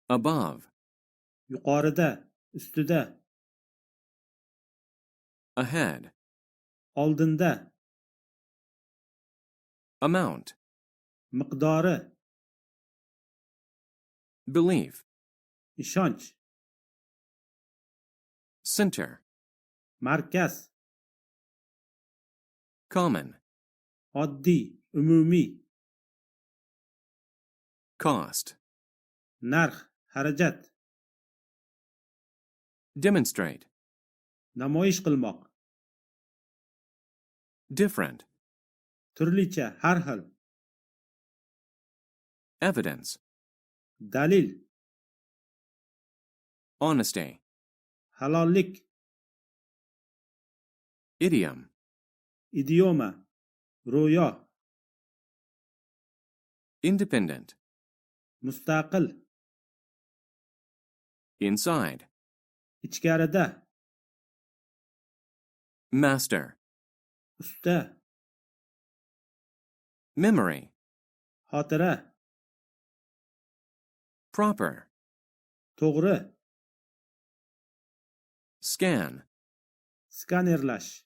above, yuqorida, ustida, ahead, oldinda, amount, miqdori, belief, ishonch, center, markaz, common, oddiy, umumiy, cost, narx, xarajat, demonstrate, namoyish qilmoq, different, turlicha, har xil, evidence, dalil, honesty, halollik, idiom, idioma, ro'yo, independent, mustaqil, inside, ichkarida, master, usta, memory, xotira, proper, to'g'ri, scan, skanerlash,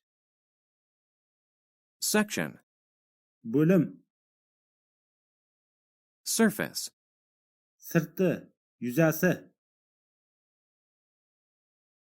section, bo'lim, surface, sirti, yuzasi,